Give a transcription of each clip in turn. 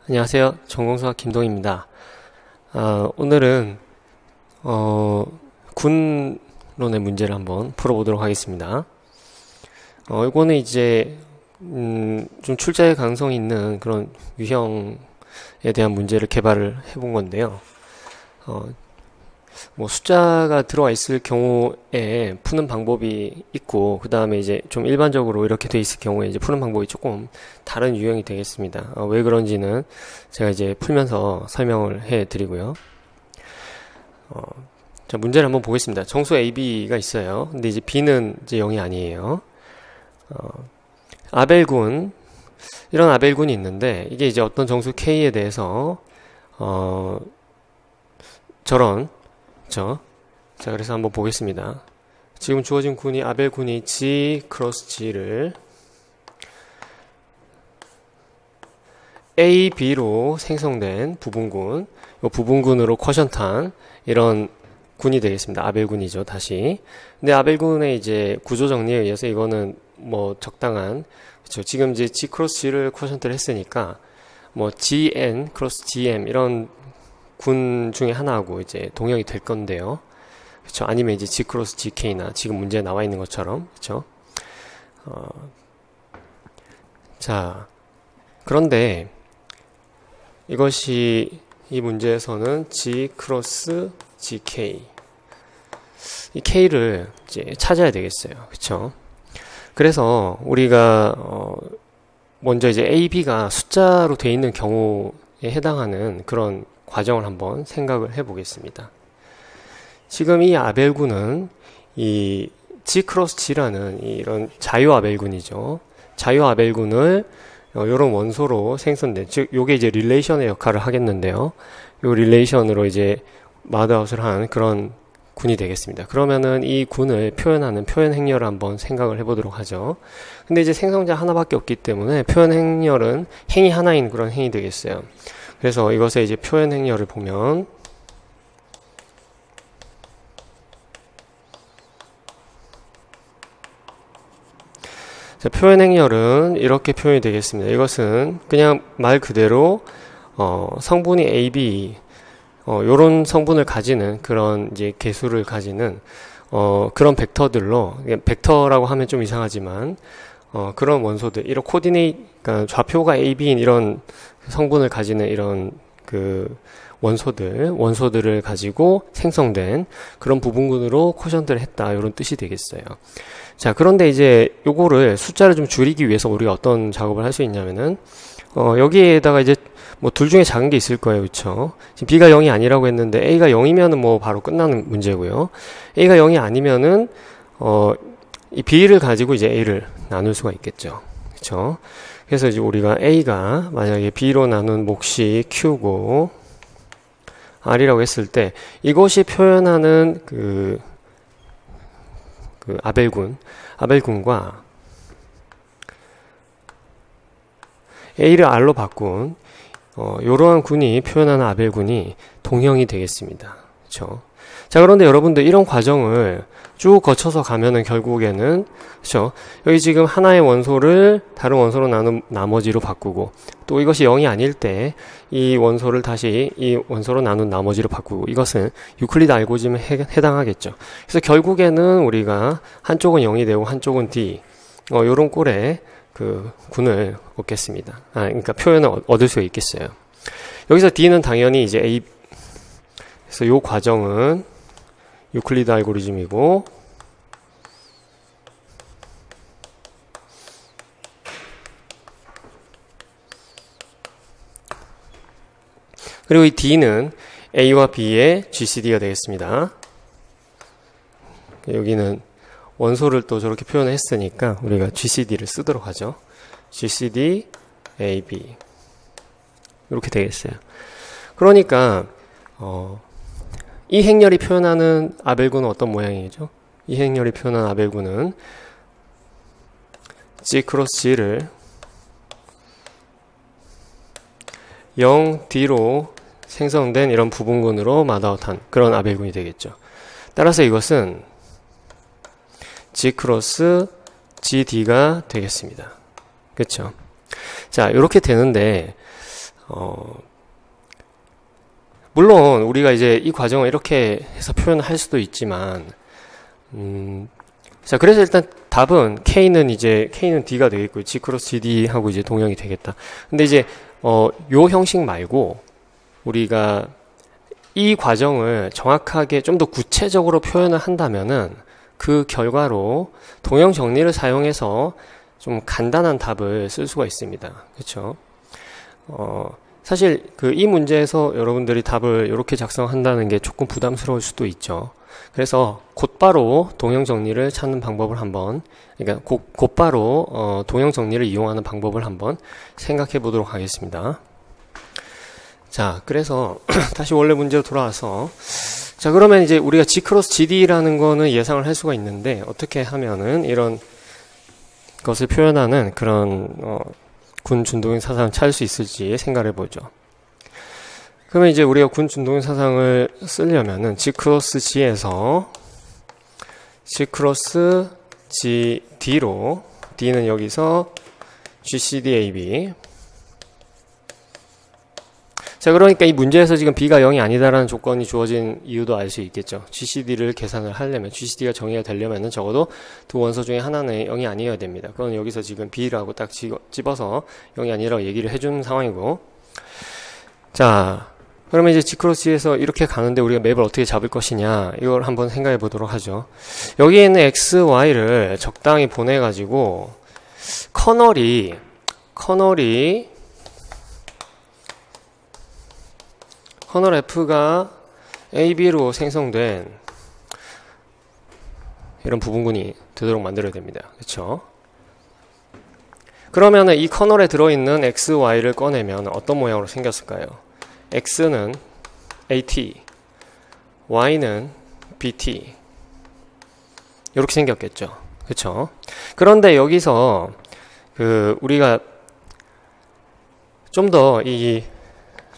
안녕하세요. 전공수학 김동입니다. 오늘은 군론의 문제를 한번 풀어보도록 하겠습니다. 이거는 이제 좀 출제 가능성이 있는 그런 유형에 대한 문제를 개발을 해본 건데요. 뭐 숫자가 들어와 있을 경우에 푸는 방법이 있고, 그 다음에 이제 좀 일반적으로 이렇게 돼 있을 경우에 이제 푸는 방법이 조금 다른 유형이 되겠습니다. 왜 그런지는 제가 이제 풀면서 설명을 해 드리고요. 자, 문제를 한번 보겠습니다. 정수 A, B가 있어요. 근데 이제 B는 이제 0이 아니에요. 아벨군, 이런 아벨군이 있는데, 이게 이제 어떤 정수 K에 대해서, 자, 그래서 한번 보겠습니다. 지금 주어진 군이 아벨군이 G 크로스 G를 A, B로 생성된 부분군, 이 부분군으로 쿼션트한 이런 군이 되겠습니다. 아벨군이죠, 다시. 근데 아벨군의 이제 구조 정리에 의해서 이거는 뭐 적당한, 그렇죠. 지금 이제 G 크로스 G를 쿼션트를 했으니까 뭐 GN 크로스 GM 이런 군 중에 하나하고 이제 동형이 될 건데요. 그렇죠. 아니면 이제 G 크로스 GK나 지금 문제에 나와 있는 것처럼, 그렇죠. 자, 그런데 이것이 이 문제에서는 G 크로스 GK, 이 K를 이제 찾아야 되겠어요. 그렇죠. 그래서 우리가 먼저 이제 A, B가 숫자로 되어 있는 경우에 해당하는 그런 과정을 한번 생각을 해 보겠습니다. 지금 이 아벨군은 이 G 크로스 G라는 이런 자유 아벨군이죠. 자유 아벨군을 이런 원소로 생성된, 즉 요게 이제 릴레이션의 역할을 하겠는데요. 요 릴레이션으로 이제 마드아웃을 한 그런 군이 되겠습니다. 그러면은 이 군을 표현하는 표현 행렬을 한번 생각을 해보도록 하죠. 근데 이제 생성자 하나밖에 없기 때문에 표현 행렬은 행이 하나인 그런 행이 되겠어요. 그래서 이것의 이제 표현 행렬을 보면, 자, 표현 행렬은 이렇게 표현이 되겠습니다. 이것은 그냥 말 그대로 성분이 A, B, 요런 성분을 가지는 그런 이제 개수를 가지는 그런 벡터들로, 벡터라고 하면 좀 이상하지만 그런 원소들, 이런 코디네이트, 그러니까 좌표가 A, B인 이런 성분을 가지는 이런 그 원소들을 가지고 생성된 그런 부분군으로 쿼션트를 했다, 이런 뜻이 되겠어요. 자, 그런데 이제 요거를 숫자를 좀 줄이기 위해서 우리가 어떤 작업을 할 수 있냐면은 여기에다가 이제 뭐 둘 중에 작은 게 있을 거예요. 그쵸? 지금 B가 0이 아니라고 했는데 A가 0이면은 뭐 바로 끝나는 문제고요. A가 0이 아니면은 이 B를 가지고 이제 A를 나눌 수가 있겠죠. 그쵸? 그래서 이제 우리가 A가 만약에 B로 나눈 몫이 Q고 R이라고 했을 때 이것이 표현하는 그 아벨군과 A를 R로 바꾼 이러한 군이 표현하는 아벨군이 동형이 되겠습니다. 그렇죠? 자, 그런데 여러분들 이런 과정을 쭉 거쳐서 가면은 결국에는, 그렇죠? 여기 지금 하나의 원소를 다른 원소로 나눈 나머지로 바꾸고, 또 이것이 0이 아닐 때 이 원소를 다시 이 원소로 나눈 나머지로 바꾸고, 이것은 유클리드 알고리즘에 해당하겠죠. 그래서 결국에는 우리가 한쪽은 0이 되고 한쪽은 D, 요런 꼴의 그 군을 얻겠습니다. 그러니까 표현을 얻을 수 있겠어요. 여기서 D는 당연히 이제 A, 그래서 요 과정은 유클리드 알고리즘이고, 그리고 이 D는 A와 B의 GCD가 되겠습니다. 여기는 원소를 또 저렇게 표현했으니까 우리가 GCD를 쓰도록 하죠. GCD AB 이렇게 되겠어요. 그러니까 이 행렬이 표현하는 아벨군은 어떤 모양이죠? 이 행렬이 표현하는 아벨군은 G 크로스 G를 0D로 생성된 이런 부분군으로 마드아웃한 그런 아벨군이 되겠죠. 따라서 이것은 G 크로스 GD가 되겠습니다. 그렇죠? 자, 이렇게 되는데 물론 우리가 이제 이 과정을 이렇게 해서 표현할 수도 있지만, 자, 그래서 일단 답은 K는 D가 되겠고요. G 크로스 GD 하고 이제 동형이 되겠다. 근데 이제, 요 형식 말고, 우리가 이 과정을 정확하게 좀 더 구체적으로 표현을 한다면은, 그 결과로 동형 정리를 사용해서 좀 간단한 답을 쓸 수가 있습니다. 그렇죠? 사실 이 문제에서 여러분들이 답을 이렇게 작성한다는 게 조금 부담스러울 수도 있죠. 그래서 곧바로 동형 정리를 찾는 방법을 한번, 그러니까 곧바로 동형 정리를 이용하는 방법을 한번 생각해 보도록 하겠습니다. 자, 그래서 다시 원래 문제로 돌아와서, 자, 그러면 이제 우리가 G 크로스 GD라는 거는 예상을 할 수가 있는데, 어떻게 하면은 이런 것을 표현하는 그런 군 준동형 사상을 찾을 수 있을지 생각해 보죠. 그러면 이제 우리가 군 준동형 사상을 쓰려면은 G 크로스 G에서 G 크로스 GD로, D는 여기서 GCDAB. 자, 그러니까 이 문제에서 지금 B가 0이 아니다라는 조건이 주어진 이유도 알 수 있겠죠. GCD를 계산을 하려면, GCD가 정의가 되려면은 적어도 두 원소 중에 하나는 0이 아니어야 됩니다. 그건 여기서 지금 B라고 딱 집어서 0이 아니라고 얘기를 해준 상황이고. 자, 그러면 이제 G 크로스 G에서 이렇게 가는데 우리가 맵을 어떻게 잡을 것이냐, 이걸 한번 생각해 보도록 하죠. 여기에 있는 X, Y를 적당히 보내가지고, 커널이 커널 F가 AB로 생성된 이런 부분군이 되도록 만들어야 됩니다. 그렇죠? 그러면은 이 커널에 들어있는 X, Y를 꺼내면 어떤 모양으로 생겼을까요? X는 AT, Y는 BT. 이렇게 생겼겠죠. 그렇죠? 그런데 여기서 우리가 좀 더 이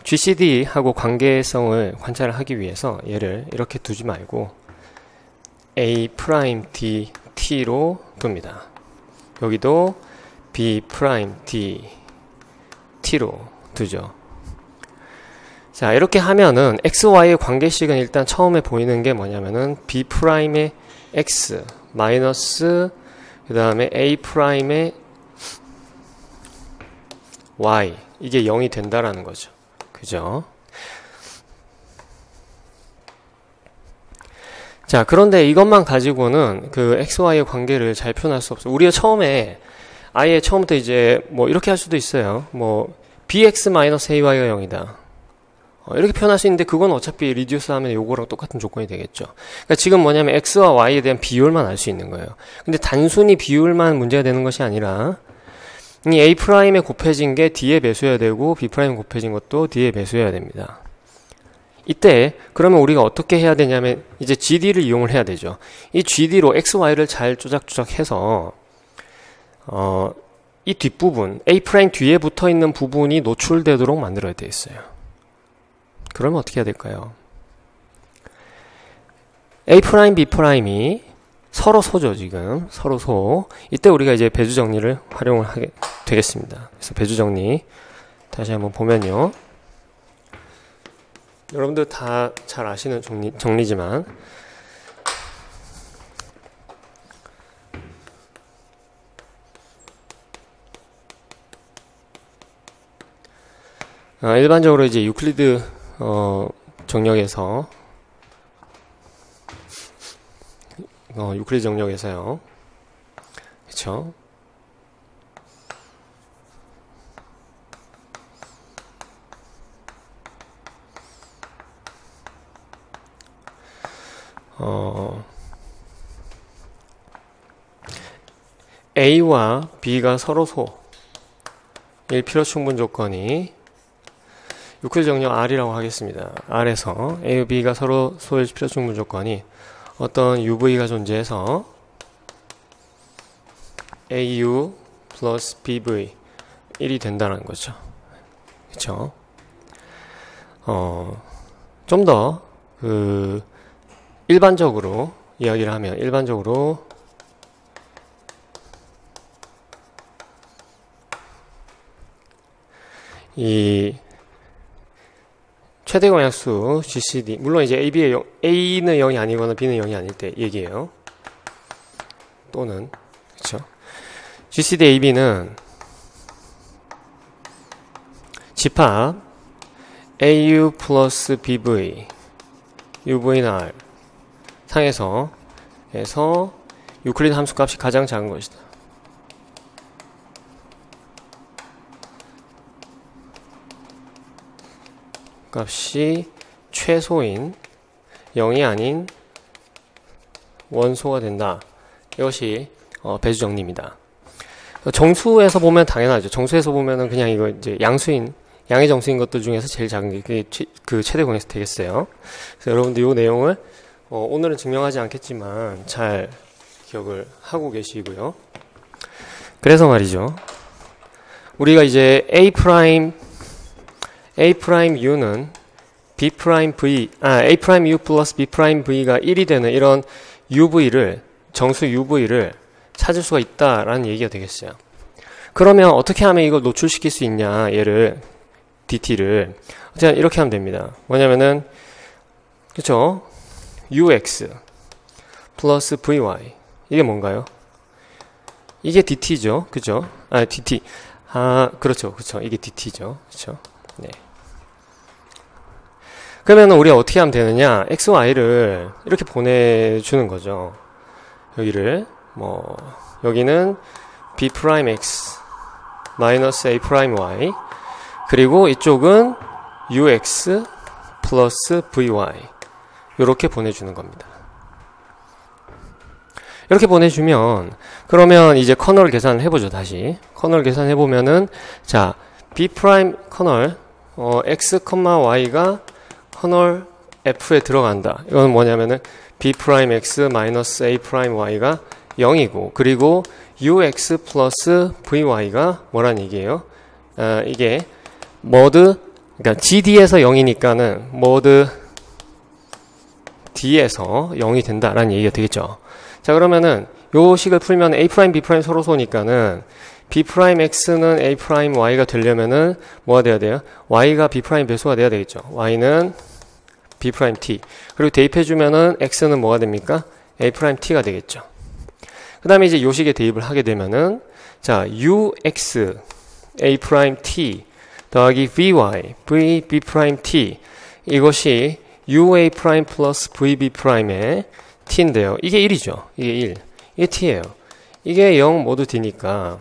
GCD하고 관계성을 관찰을 하기 위해서 얘를 이렇게 두지 말고 A'Dt로 둡니다. 여기도 B'Dt로 두죠. 자, 이렇게 하면은 XY의 관계식은 일단 처음에 보이는 게 뭐냐면은 B'의 X 마이너스 그 다음에 A'의 Y, 이게 0이 된다라는 거죠. 그죠? 자, 그런데 이것만 가지고는 그 XY의 관계를 잘 표현할 수 없어요. 우리가 처음에 아예 처음부터 이제 뭐 이렇게 할 수도 있어요. 뭐 BX-AY가 0이다. 이렇게 표현할 수 있는데 그건 어차피 리듀스 하면 요거랑 똑같은 조건이 되겠죠. 그러니까 지금 뭐냐면 X와 Y에 대한 비율만 알 수 있는 거예요. 근데 단순히 비율만 문제가 되는 것이 아니라 이 A'에 곱해진 게 D에 배수해야 되고 B'에 곱해진 것도 D에 배수해야 됩니다. 이때 그러면 우리가 어떻게 해야 되냐면 이제 GD를 이용을 해야 되죠. 이 GD로 X, Y를 잘 조작해서 이 뒷부분 A' 뒤에 붙어있는 부분이 노출되도록 만들어야 돼 있어요. 그러면 어떻게 해야 될까요? A', B'이 서로 소죠, 지금. 서로 소. 이때 우리가 이제 배주 정리를 활용을 하게 되겠습니다. 그래서 배주 정리 다시 한번 보면요. 여러분들 다 잘 아시는 정리지만 일반적으로 이제 유클리드 정력에서 유클리드 정력에서요. 그쵸? A와 B가 서로 소일 필요 충분 조건이 유클리드 정력 R이라고 하겠습니다. R에서 A, B가 서로 소일 필요 충분 조건이 어떤 UV가 존재해서 AU 플러스 BV 1이 된다는 거죠. 그쵸? 좀 더 일반적으로 이야기를 하면 일반적으로 이 최대 공약수 GCD, 물론 이제 A는 0이 아니거나 B는 0이 아닐 때 얘기예요. 또는 그렇죠. GCD AB는 집합 AU 플러스 BV UV는 R 상에서 유클리드 함수 값이 가장 작은 것이다. 값이 최소인 0이 아닌 원소가 된다. 이것이 배수 정리입니다. 정수에서 보면 당연하죠. 정수에서 보면은 그냥 이거 이제 양의 정수인 것들 중에서 제일 작은 게 그 최대 공약수 되겠어요. 그래서 여러분들 이 내용을 오늘은 증명하지 않겠지만 잘 기억을 하고 계시고요. 그래서 말이죠. 우리가 이제 A'U는 A'U 플러스 B'V가 1이 되는 이런 정수 UV를 찾을 수가 있다라는 얘기가 되겠어요. 그러면 어떻게 하면 이걸 노출시킬 수 있냐, 얘를, DT를. 그냥 이렇게 하면 됩니다. 뭐냐면은, 그쵸? UX 플러스 VY. 이게 뭔가요? 이게 DT죠. 그죠? DT. 그렇죠. 이게 DT죠. 그쵸? 네. 그러면 우리가 어떻게 하면 되느냐? XY를 이렇게 보내주는 거죠. 여기를, 여기는 B'X 마이너스 A'Y. 그리고 이쪽은 UX 플러스 VY. 이렇게 보내주는 겁니다. 이렇게 보내주면, 그러면 이제 커널 계산을 해보죠, 다시. 커널 계산해보면은, 자, B' 커널, X, Y가 커널 F에 들어간다. 이건 뭐냐면은, B'X 마이너스 A'Y가 0이고, 그리고 UX 플러스 VY가 뭐란 얘기예요? 이게, 그러니까 GD에서 0이니까는, D에서 0이 된다라는 얘기가 되겠죠. 자, 그러면은 요 식을 풀면 A', B' 서로소니까는 B'X는 A'Y가 되려면은 뭐가 돼야 돼요? Y가 B' 배수가 돼야 되겠죠. Y는 B'T. 그리고 대입해주면은 X는 뭐가 됩니까? A'T가 되겠죠. 그 다음에 이제 요 식에 대입을 하게 되면은, 자, UX A'T 더하기 VY V'T. 이것이 UA' 플러스 VB'의 T인데요. 이게 1이죠. 이게 1. 이게 T예요. 이게 0 모두 D니까.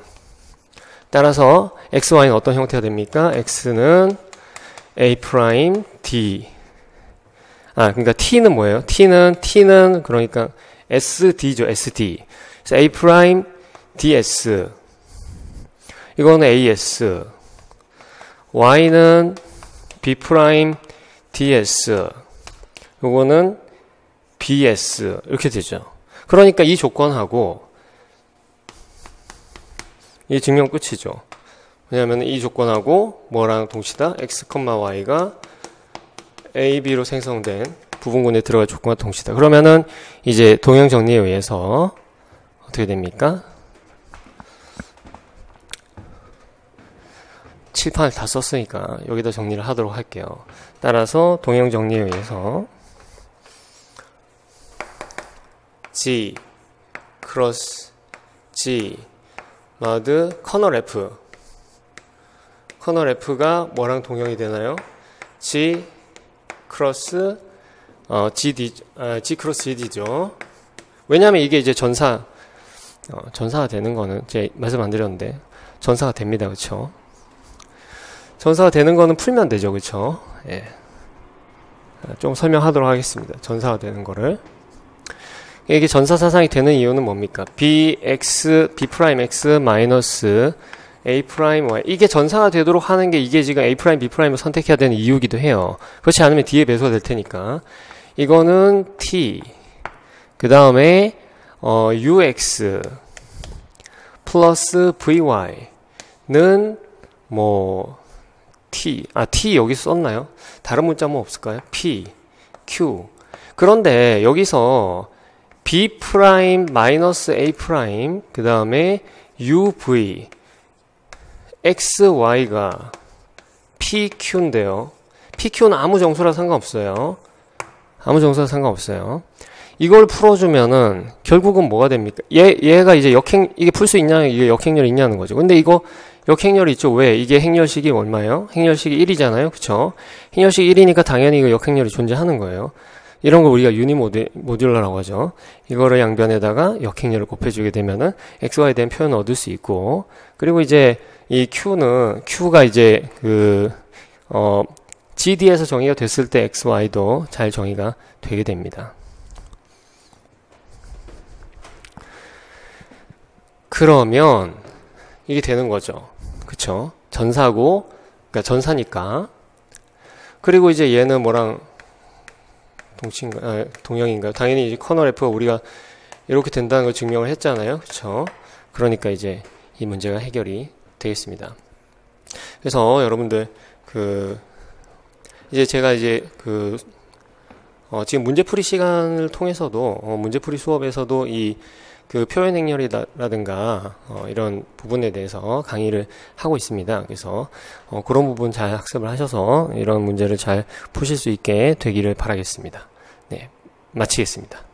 따라서 XY는 어떤 형태가 됩니까? X는 A'D. 그러니까 T는 뭐예요? T는 그러니까 SD죠. SD. 그래서 A'DS. 이거는 AS. Y는 B'DS. 요거는 BS. 이렇게 되죠. 그러니까 이 조건하고 이 증명 끝이죠. 왜냐하면 이 조건하고 뭐랑 동시다? X, Y가 A, B로 생성된 부분군에 들어갈 조건과 동시다. 그러면은 이제 동형 정리에 의해서 어떻게 됩니까? 칠판을 다 썼으니까 여기다 정리를 하도록 할게요. 따라서 동형 정리에 의해서 G 크로스 G 마드 커널 F가 뭐랑 동형이 되나요? G 크로스 G 크로스 GD죠. 왜냐하면 이게 이제 전사가 되는 거는 제가 말씀 안 드렸는데 전사가 됩니다. 그쵸? 전사가 되는 거는 풀면 되죠. 그쵸? 예. 좀 설명하도록 하겠습니다. 전사가 되는 거를. 이게 전사 사상이 되는 이유는 뭡니까? B'X 마이너스 A'Y. 이게 전사가 되도록 하는 게 이게 지금 A', B'을 선택해야 되는 이유이기도 해요. 그렇지 않으면 D에 배수가 될 테니까. 이거는 T. 그 다음에, UX 플러스 VY는 T 여기 썼나요? 다른 문자 뭐 없을까요? P, Q. 그런데 여기서 B' 마이너스 A', 그 다음에 UV, XY가 PQ인데요. PQ는 아무 정수라 상관없어요. 아무 정수라 상관없어요. 이걸 풀어주면은 결국은 뭐가 됩니까? 얘가 이제 이게 풀 수 있냐, 이게 역행렬이 있냐는 거죠. 근데 이거 역행렬이 있죠. 왜? 이게 행렬식이 얼마예요? 행렬식이 1이잖아요. 그쵸? 행렬식이 1이니까 당연히 이거 역행렬이 존재하는 거예요. 이런 걸 우리가 유니모듈러라고 하죠. 이거를 양변에다가 역행렬을 곱해주게 되면은 XY에 대한 표현을 얻을 수 있고, 그리고 이제 이 Q가 이제 GD에서 정의가 됐을 때 XY도 잘 정의가 되게 됩니다. 그러면 이게 되는 거죠. 그쵸? 전사고, 그러니까 전사니까. 그리고 이제 얘는 뭐랑 동형인가요? 당연히 이제 커널 F가 우리가 이렇게 된다는 걸 증명을 했잖아요. 그쵸? 그러니까 이제 이 문제가 해결이 되겠습니다. 그래서 여러분들 이제 제가 이제 지금 문제풀이 시간을 통해서도 문제풀이 수업에서도 표현 행렬이라든가 이런 부분에 대해서 강의를 하고 있습니다. 그래서 그런 부분 잘 학습을 하셔서 이런 문제를 잘 푸실 수 있게 되기를 바라겠습니다. 네, 마치겠습니다.